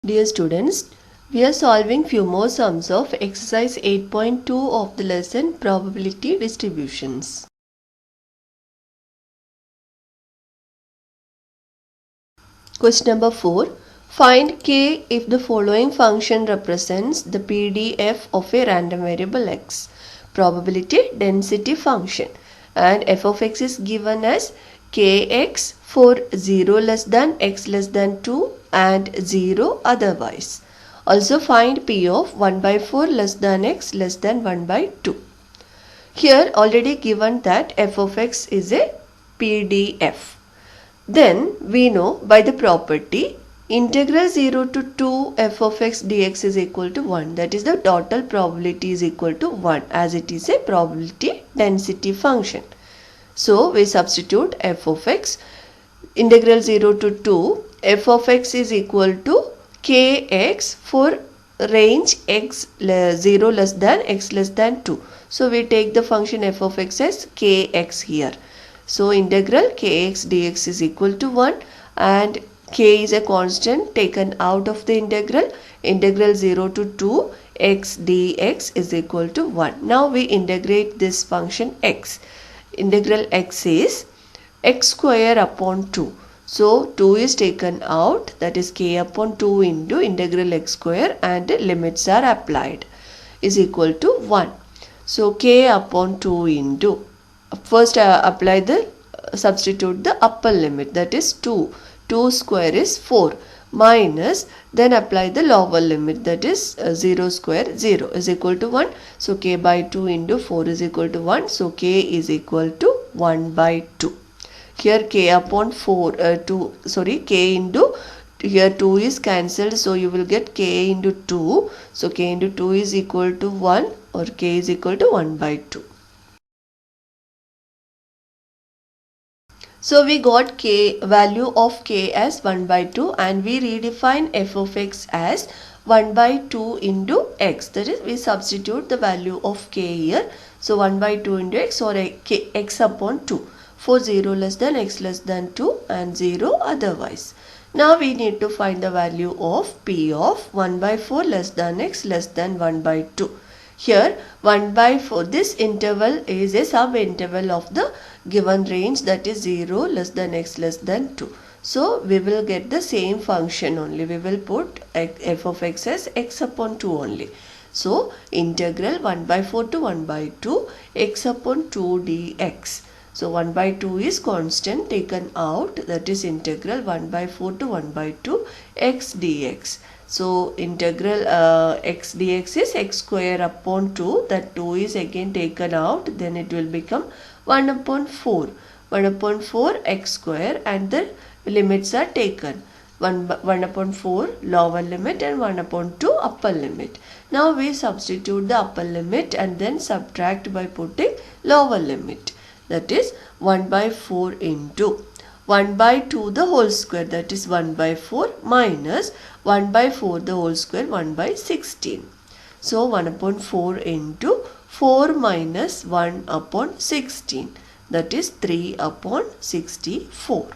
Dear students, we are solving few more sums of exercise 8.2 of the lesson probability distributions. Question number 4. Find k if the following function represents the PDF of a random variable x. Probability density function, and f of x is given as kx for 0 less than x less than 2 and 0 otherwise. Also find p of 1 by 4 less than x less than 1 by 2. Here already given that f of x is a PDF. Then we know by the property integral 0 to 2 f of x dx is equal to 1. That is, the total probability is equal to 1 as it is a probability density function. So we substitute f of x, integral 0 to 2 f of x is equal to kx for range x 0 less than x less than 2. So we take the function f of x as kx here. So integral kx dx is equal to 1 and k is a constant taken out of the integral. Integral 0 to 2 x dx is equal to 1. Now we integrate this function x. Integral x is x square upon 2. So 2 is taken out, that is k upon 2 into integral x square, and limits are applied, is equal to 1. So k upon 2 into, first substitute the upper limit, that is 2. 2 square is 4 minus, then apply the lower limit, that is 0 square 0 is equal to 1. So k by 2 into 4 is equal to 1. So k is equal to 1 by 2. Here k upon 4 k into, here 2 is cancelled, so you will get k into 2. So k into 2 is equal to 1, or k is equal to 1 by 2. So we got k, value of k as 1 by 2, and we redefine f of x as 1 by 2 into x. That is, we substitute the value of k here. So 1 by 2 into x, or x upon 2 for 0 less than x less than 2 and 0 otherwise. Now we need to find the value of p of 1 by 4 less than x less than 1 by 2. Here 1 by 4, this interval is a sub-interval of the given range, that is 0 less than x less than 2. So we will get the same function only. We will put f of x as x upon 2 only. So integral 1 by 4 to 1 by 2 x upon 2 dx. So 1 by 2 is constant taken out, that is integral 1 by 4 to 1 by 2 x dx. So integral x dx is x square upon 2, that 2 is again taken out, then it will become 1 upon 4. 1 upon 4 x square, and the limits are taken. 1 upon 4 lower limit and 1 upon 2 upper limit. Now we substitute the upper limit and then subtract by putting lower limit. That is 1 by 4 into 1 by 2 the whole square, that is 1 by 4 minus 1 by 4 the whole square, 1 by 16. So 1 upon 4 into 4 minus 1 upon 16, that is 3 upon 64.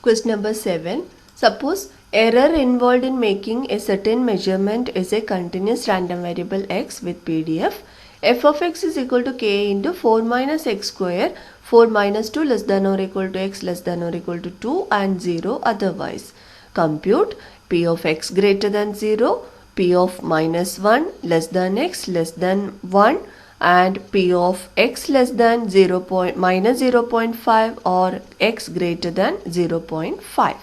Question number 7. Suppose error involved in making a certain measurement is a continuous random variable x with PDF. F of x is equal to k into 4 minus x square, 4 minus 2 less than or equal to x less than or equal to 2 and 0 otherwise. Compute p of x greater than 0, p of minus 1 less than x less than 1, and p of x less than minus 0.5 or x greater than 0.5.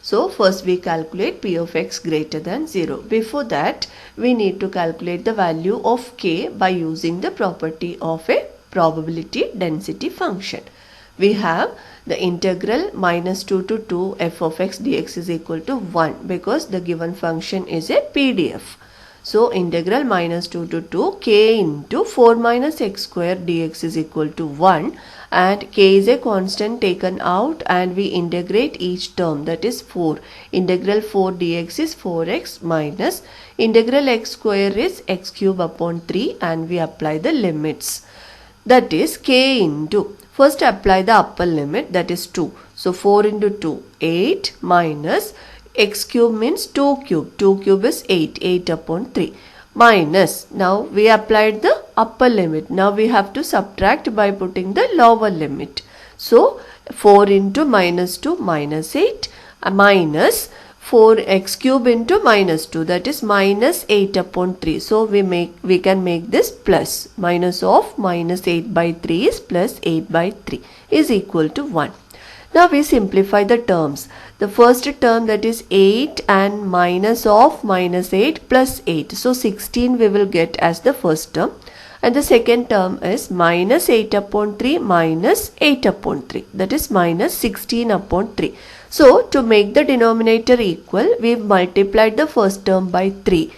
So first we calculate p of x greater than 0. Before that, we need to calculate the value of k by using the property of a probability density function. We have the integral minus 2 to 2 f of x dx is equal to 1 because the given function is a PDF. So integral minus 2 to 2 k into 4 minus x square dx is equal to 1, and k is a constant taken out, and we integrate each term, that is 4. Integral 4 dx is 4x minus integral x square is x cube upon 3, and we apply the limits, that is k into, first apply the upper limit, that is 2. So 4 into 2, 8 minus x cube means 2 cube. 2 cube is 8. 8 upon 3. Minus. Now we applied the upper limit. Now we have to subtract by putting the lower limit. So 4 into minus 2 minus 8 minus 4x cube into minus 2, that is minus 8 upon 3. So we can make this plus. Minus of minus 8 by 3 is plus 8 by 3 is equal to 1. Now we simplify the terms. The first term, that is 8 and minus of minus 8 plus 8. So 16 we will get as the first term. And the second term is minus 8 upon 3 minus 8 upon 3. That is minus 16 upon 3. So to make the denominator equal, we multiplied the first term by 3.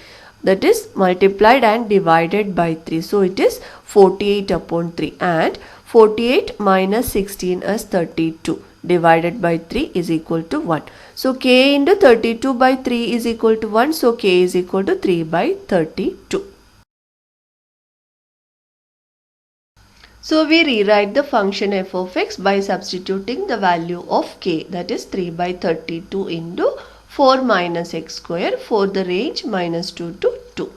That is multiplied and divided by 3. So it is 48 upon 3. And 48 minus 16 is 32. Divided by 3 is equal to 1. So k into 32 by 3 is equal to 1. So k is equal to 3 by 32. So we rewrite the function f of x by substituting the value of k, that is 3 by 32 into 4 minus x square for the range minus 2 to 2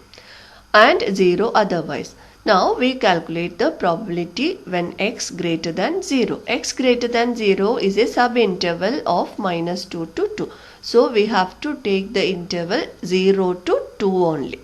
and 0 otherwise. Now we calculate the probability when x greater than 0. X greater than 0 is a subinterval of minus 2 to 2. So we have to take the interval 0 to 2 only.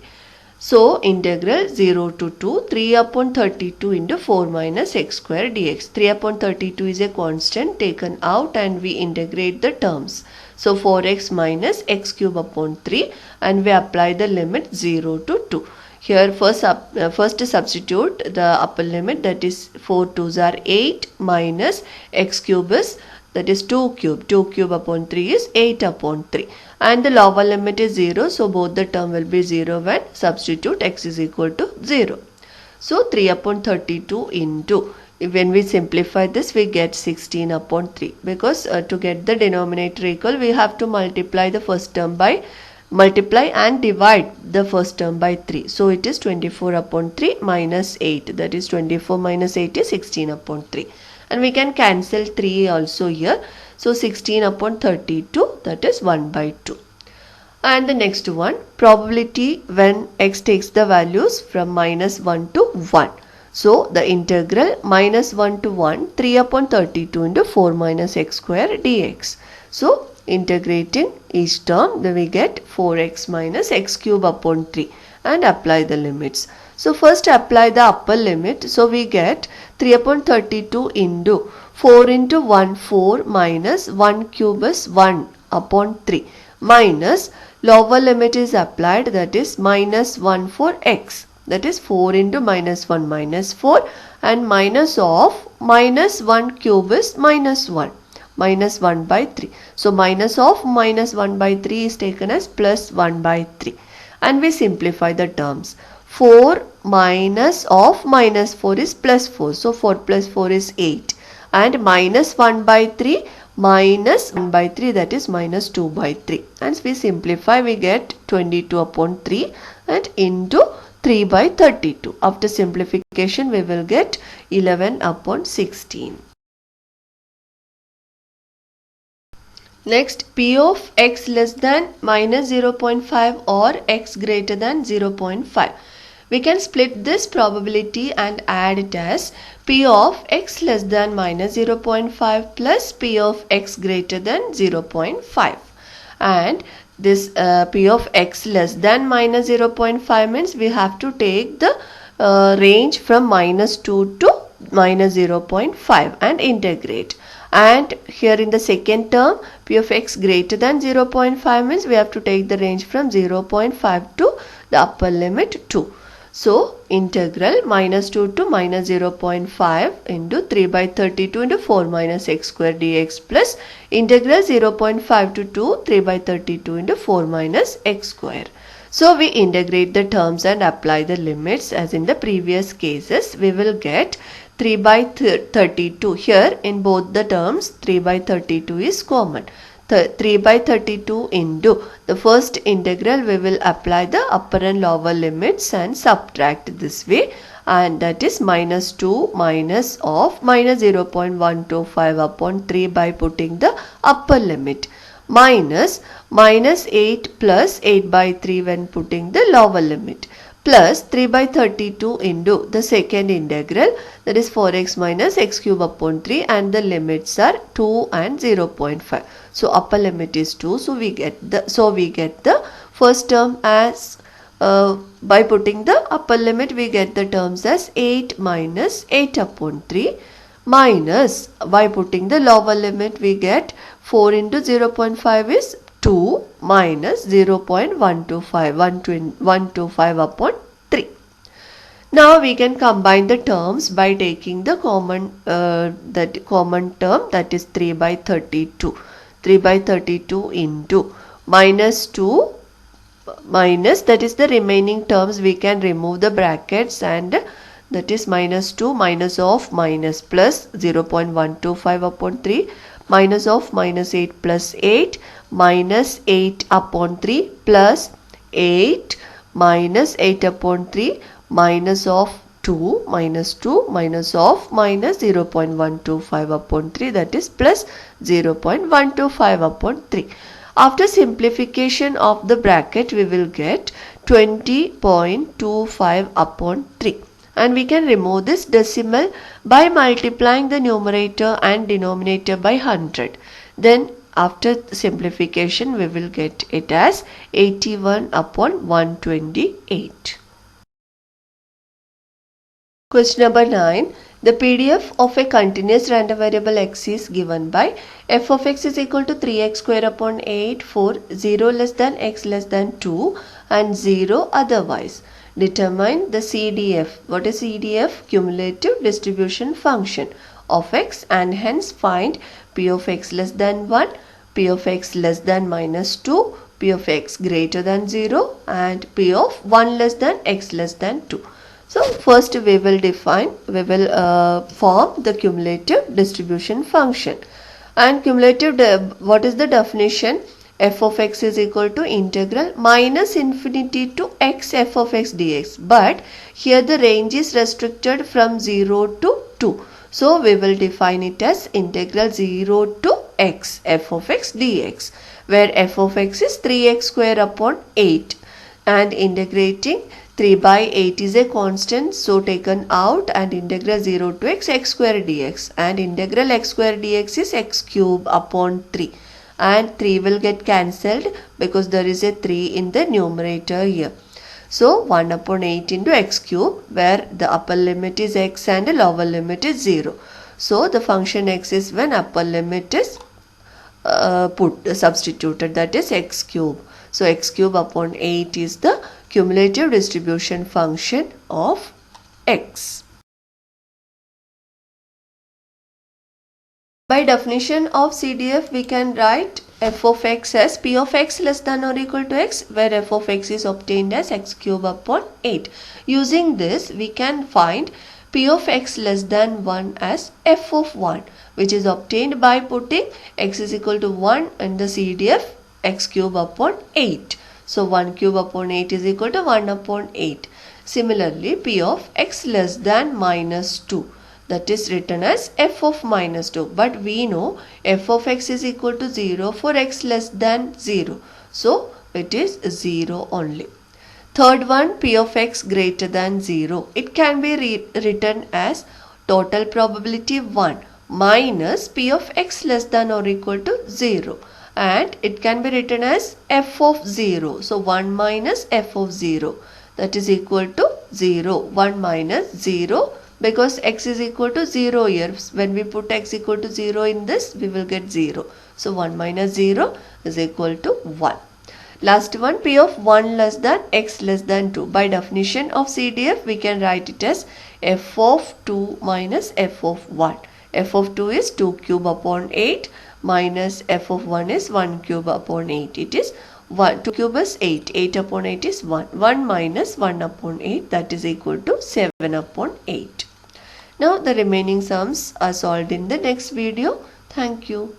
So integral 0 to 2, 3 upon 32 into 4 minus x square dx. 3 upon 32 is a constant taken out and we integrate the terms. So 4x minus x cube upon 3 and we apply the limit 0 to 2. Here first substitute the upper limit, that is 4 2s are 8 minus x cube is, that is 2 cube. 2 cube upon 3 is 8 upon 3. And the lower limit is 0. So both the term will be 0 when substitute x is equal to 0. So 3 upon 32 into, when we simplify this we get 16 upon 3. Because to get the denominator equal, we have to multiply the first term by and divide the first term by 3. So it is 24 upon 3 minus 8. That is 24 minus 8 is 16 upon 3. And we can cancel 3 also here. So 16 upon 32, that is 1 by 2. And the next one, probability when x takes the values from minus 1 to 1. So the integral minus 1 to 1, 3 upon 32 into 4 minus x square dx. So integrating each term, then we get 4x minus x cube upon 3 and apply the limits. So first apply the upper limit. So we get 3 upon 32 into 4 into 1, 4 minus 1 cube is 1 upon 3 minus lower limit is applied, that is minus 1 for x. That is 4 into minus 1 minus 4 and minus of minus 1 cube is minus 1. Minus 1 by 3. So minus of minus 1 by 3 is taken as plus 1 by 3. And we simplify the terms. 4 minus of minus 4 is plus 4. So 4 plus 4 is 8. And minus 1 by 3 minus 1 by 3, that is minus 2 by 3. And we simplify, we get 22 upon 3 and into 3 by 32. After simplification we will get 11 upon 16. Next, p of x less than minus 0.5 or x greater than 0.5. We can split this probability and add it as p of x less than minus 0.5 plus p of x greater than 0.5. And this p of x less than minus 0.5 means we have to take the range from minus 2 to minus 0.5 and integrate. And here in the second term, p of x greater than 0.5 means we have to take the range from 0.5 to the upper limit 2. So integral minus 2 to minus 0.5 into 3 by 32 into 4 minus x square dx plus integral 0.5 to 2 3 by 32 into 4 minus x square. So we integrate the terms and apply the limits as in the previous cases. We will get 3 by 32. Here in both the terms 3 by 32 is common. 3 by 32 into the first integral we will apply the upper and lower limits and subtract this way. and that is minus 2 minus of minus 0.125 upon 3 by putting the upper limit, minus 8 plus 8 by 3 when putting the lower limit, plus 3 by 32 into the second integral, that is 4x minus x cube upon 3, and the limits are 2 and 0.5. So upper limit is 2. So we get the first term as by putting the upper limit, we get the terms as 8 minus 8 upon 3, minus by putting the lower limit, we get 4 into 0.5 is 2 minus 0.125 upon 3. Now we can combine the terms by taking the common term, that is 3 by 32. 3 by 32 into minus 2 minus, that is the remaining terms, we can remove the brackets, and that is minus 2 minus of minus plus 0.125 upon 3, minus of minus 8 plus 8, minus 8 upon 3 plus 8 minus 8 upon 3, minus of 2 minus of minus 0.125 upon 3, that is plus 0.125 upon 3. After simplification of the bracket, we will get 20.25 upon 3. And we can remove this decimal by multiplying the numerator and denominator by 100. Then after simplification, we will get it as 81 upon 128. Question number 9. The PDF of a continuous random variable x is given by f of x is equal to 3x square upon 8 for 0 less than x less than 2 and 0 otherwise. Determine the CDF. What is CDF? Cumulative distribution function of x, and hence find p of x less than 1, p of x less than minus 2, p of x greater than 0, and p of 1 less than x less than 2. So first we will form the cumulative distribution function. And cumulative, what is the definition? F of x is equal to integral minus infinity to x f of x dx. But here the range is restricted from 0 to 2. So we will define it as integral 0 to x f of x dx, where f of x is 3x square upon 8, and integrating 3 by 8 is a constant, so taken out, and integral 0 to x square dx, and integral x square dx is x cube upon 3, and 3 will get cancelled because there is a 3 in the numerator here. So 1 upon 8 into x cube, where the upper limit is x and the lower limit is 0. So the function x is when upper limit is substituted, that is x cube. So x cube upon 8 is the cumulative distribution function of x. By definition of CDF, we can write f of x as p of x less than or equal to x, where f of x is obtained as x cube upon 8. Using this, we can find p of x less than 1 as f of 1, which is obtained by putting x is equal to 1 in the CDF x cube upon 8. So 1 cube upon 8 is equal to 1 upon 8. Similarly, p of x less than minus 2, that is written as f of minus 2. But we know f of x is equal to 0 for x less than 0. So it is 0 only. Third one, p of x greater than 0. It can be written as total probability 1 minus p of x less than or equal to 0. And it can be written as f of 0. So 1 minus f of 0, that is equal to 0. 1 minus 0, because x is equal to 0 here. When we put x equal to 0 in this, we will get 0. So 1 minus 0 is equal to 1. Last one, p of 1 less than x less than 2. By definition of CDF, we can write it as f of 2 minus f of 1. f of 2 is 2 cube upon 8 minus f of 1 is 1 cube upon 8. It is 2 cube is 8. 8 upon 8 is 1. 1 minus 1 upon 8, that is equal to 7 upon 8. Now the remaining sums are solved in the next video. Thank you.